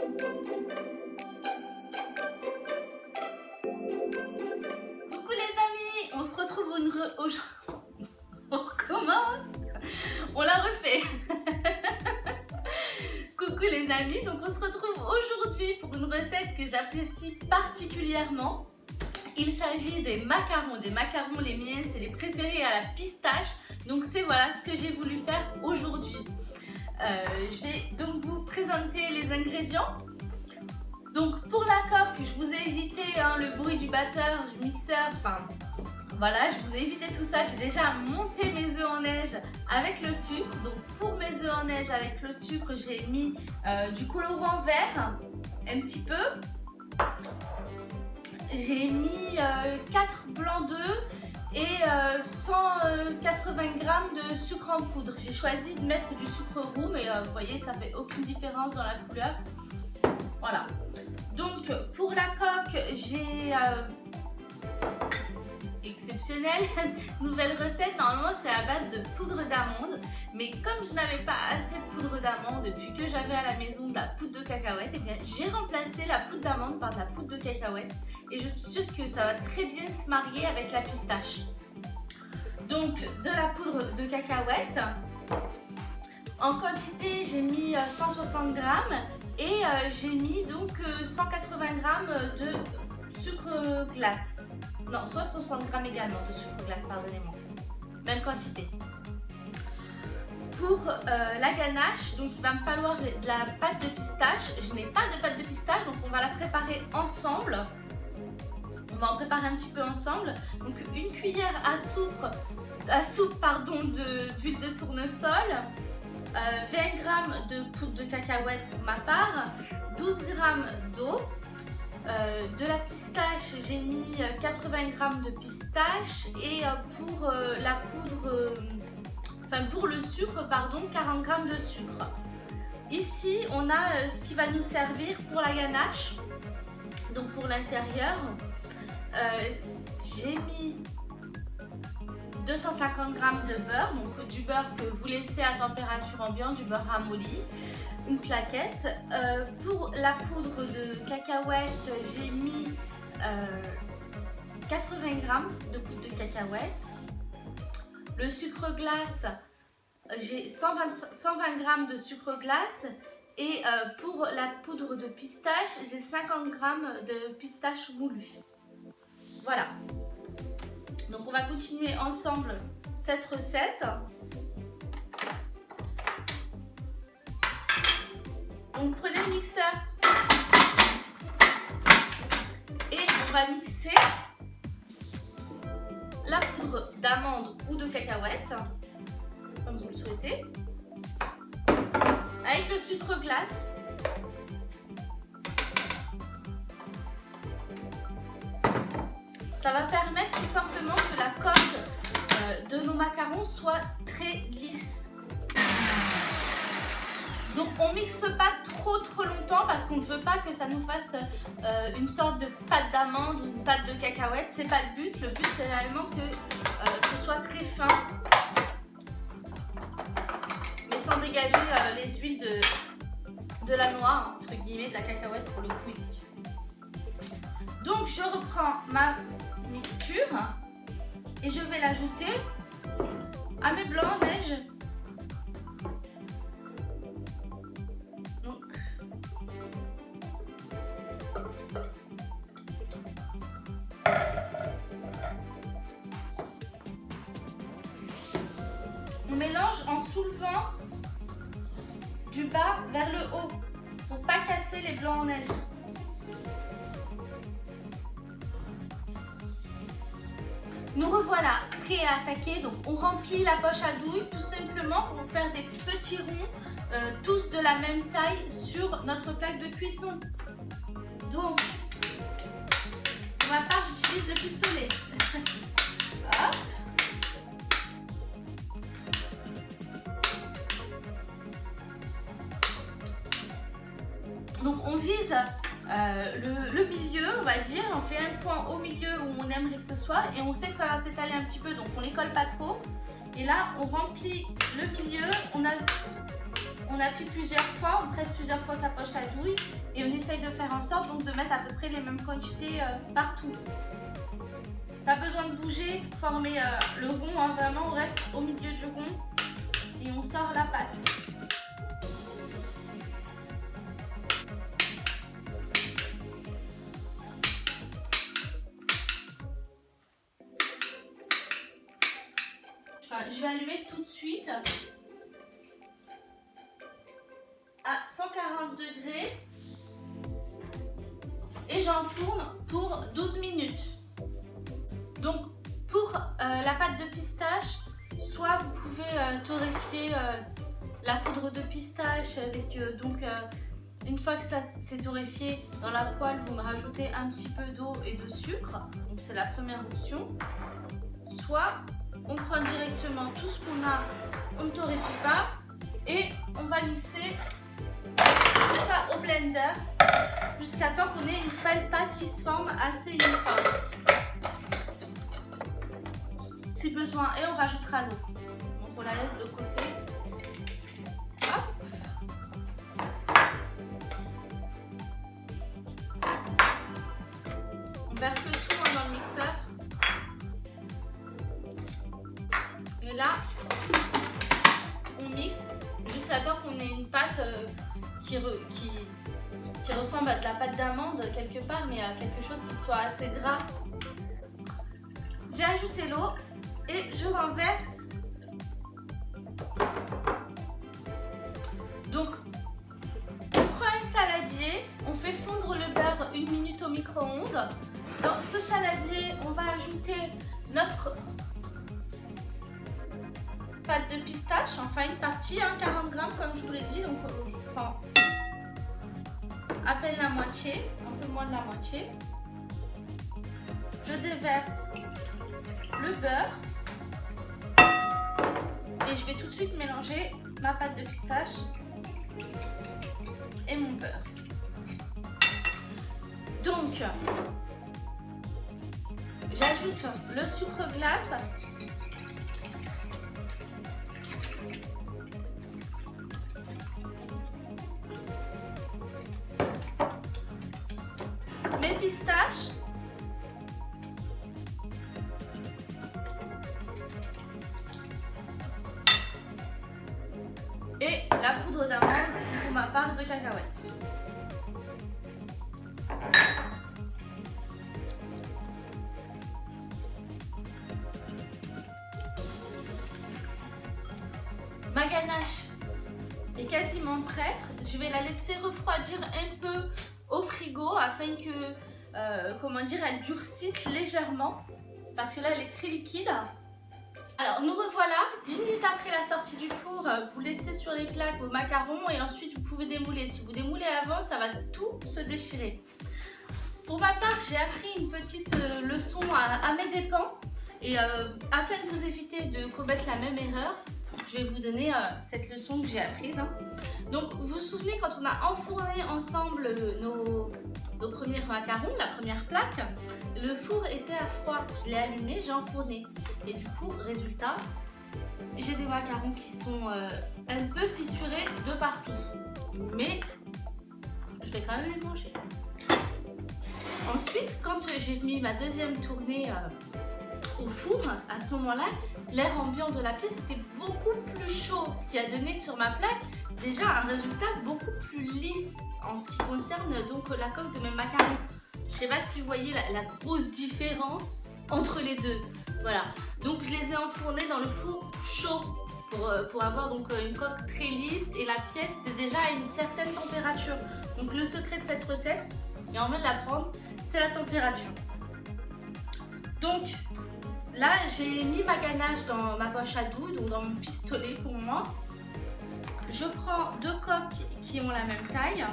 Coucou les amis, on se retrouve aujourd'hui. On recommence. On l'a refait. Coucou les amis, donc on se retrouve aujourd'hui pour une recette que j'apprécie particulièrement. Il s'agit des macarons. Des macarons, les miens, c'est les préférés à la pistache. Donc c'est voilà ce que j'ai voulu faire aujourd'hui. Je vais donc vous présenter les ingrédients. Donc pour la coque, je vous ai évité le bruit du batteur, du mixeur, enfin voilà, je vous ai évité tout ça. J'ai déjà monté mes œufs en neige avec le sucre. Donc pour mes œufs en neige avec le sucre, j'ai mis du colorant vert, un petit peu. J'ai mis 4 blancs d'œufs et 180 g de sucre en poudre. J'ai choisi de mettre du sucre roux, mais vous voyez, ça fait aucune différence dans la couleur. Voilà. Donc pour la coque, j'ai exceptionnel, nouvelle recette. Normalement c'est à base de poudre d'amande, mais comme je n'avais pas assez de poudre d'amande depuis que j'avais à la maison de la poudre de cacahuète, et bien j'ai remplacé la poudre d'amande par de la poudre de cacahuète et je suis sûre que ça va très bien se marier avec la pistache. Donc de la poudre de cacahuète, en quantité j'ai mis 160 g et j'ai mis donc 180 g de sucre glace. Non, 60 g également de sucre glace, pardonnez-moi. Même quantité. Pour la ganache, donc il va me falloir de la pâte de pistache. Je n'ai pas de pâte de pistache, donc on va la préparer ensemble. On va en préparer un petit peu ensemble. Donc une cuillère à soupe d'huile de tournesol, 20 g de poudre de cacahuète pour ma part, 12 g d'eau. De la pistache, j'ai mis 80 g de pistache et pour la poudre, pour le sucre, pardon, 40 g de sucre. Ici, on a ce qui va nous servir pour la ganache. Donc pour l'intérieur, j'ai mis 250 g de beurre, donc du beurre que vous laissez à température ambiante, du beurre ramolli, une plaquette. Pour la poudre de cacahuète, j'ai mis 80 g de poudre de cacahuète. Le sucre glace, j'ai 120 g de sucre glace. Et pour la poudre de pistache, j'ai 50 g de pistache moulue. Voilà. Donc on va continuer ensemble cette recette. Donc vous prenez le mixeur et on va mixer la poudre d'amande ou de cacahuète, comme vous le souhaitez, avec le sucre glace. Ça va permettre tout simplement que la coque de nos macarons soit très lisse. Donc on mixe pas trop longtemps parce qu'on ne veut pas que ça nous fasse une sorte de pâte d'amande ou une pâte de cacahuète. C'est pas le but. Le but c'est réellement que ce soit très fin, mais sans dégager les huiles de la noix, entre guillemets, de la cacahuète pour le coup ici. Donc je reprends ma mixture et je vais l'ajouter à mes blancs en neige. Donc, on mélange en soulevant du bas vers le haut pour pas casser les blancs en neige. Nous revoilà prêts à attaquer. Donc on remplit la poche à douille tout simplement pour faire des petits ronds, tous de la même taille sur notre plaque de cuisson. Donc pour ma part j'utilise le pistolet. Hop. Donc on vise le milieu, on va dire, on fait un point au milieu où on aimerait que ce soit et on sait que ça va s'étaler un petit peu, donc on les colle pas trop. Et là on remplit le milieu, on on appuie plusieurs fois, on presse plusieurs fois sa poche à douille et on essaye de faire en sorte donc de mettre à peu près les mêmes quantités partout. Pas besoin de bouger, former le rond, hein, vraiment on reste au milieu du rond et on sort la pâte. Enfin, je vais allumer tout de suite à 140 degrés et j'enfourne pour 12 minutes. Donc pour la pâte de pistache, soit vous pouvez torréfier la poudre de pistache avec une fois que ça s'est torréfié dans la poêle, vous me rajoutez un petit peu d'eau et de sucre. Donc c'est la première option. Soit on prend directement tout ce qu'on a, on ne torréfie pas et on va mixer tout ça au blender jusqu'à temps qu'on ait une belle pâte qui se forme assez uniforme. Si besoin, et on rajoutera l'eau. Donc on la laisse de côté. Hop. On verse tout dans le mixeur. Et là, on mixe jusqu'à temps qu'on ait une pâte qui ressemble à de la pâte d'amande quelque part, mais à quelque chose qui soit assez gras. J'ai ajouté l'eau et je renverse. Donc, on prend un saladier, on fait fondre le beurre 1 minute au micro-ondes. Dans ce saladier, on va ajouter notre pâte de pistache, enfin une partie, hein, 40 grammes comme je vous l'ai dit. Donc, je prends à peine la moitié, un peu moins de la moitié. Je déverse le beurre et je vais tout de suite mélanger ma pâte de pistache et mon beurre. Donc j'ajoute le sucre glace, mes pistaches, et la poudre d'amande pour ma part de cacahuètes. Ma ganache est quasiment prête. Je vais la laisser refroidir un peu au frigo afin que, elle durcisse légèrement parce que là elle est très liquide. Alors nous revoilà, 10 minutes après la sortie du four, vous laissez sur les plaques vos macarons et ensuite vous pouvez démouler. Si vous démoulez avant, ça va tout se déchirer. Pour ma part, j'ai appris une petite leçon à mes dépens et afin de vous éviter de commettre la même erreur, je vais vous donner cette leçon que j'ai apprise. Hein. Donc vous vous souvenez quand on a enfourné ensemble nos premiers macarons, la première plaque, le four était à froid, je l'ai allumé, j'ai enfourné. Et du coup, résultat, j'ai des macarons qui sont un peu fissurés de partout. Mais je vais quand même les manger. Ensuite, quand j'ai mis ma deuxième tournée au four, à ce moment-là, l'air ambiant de la pièce était beaucoup plus chaud, ce qui a donné sur ma plaque déjà un résultat beaucoup plus lisse en ce qui concerne donc la coque de mes macarons. Je ne sais pas si vous voyez la grosse différence entre les deux. Voilà, donc je les ai enfournés dans le four chaud pour avoir donc une coque très lisse et la pièce est déjà à une certaine température. Donc le secret de cette recette, et on vient de l'apprendre, c'est la température. Donc là j'ai mis ma ganache dans ma poche à douille, donc dans mon pistolet pour moi. Je prends 2 coques qui ont la même taille.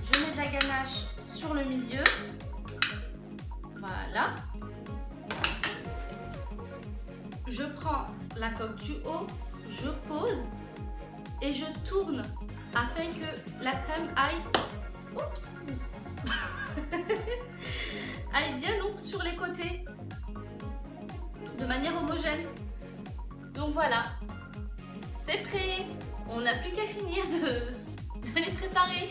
Je mets de la ganache sur le milieu. Voilà. Je prends la coque du haut, je pose et je tourne afin que la crème aille, aille bien donc sur les côtés de manière homogène. Donc voilà, c'est prêt. On n'a plus qu'à finir de les préparer.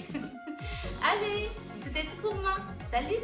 Allez, c'était tout pour moi. Salut!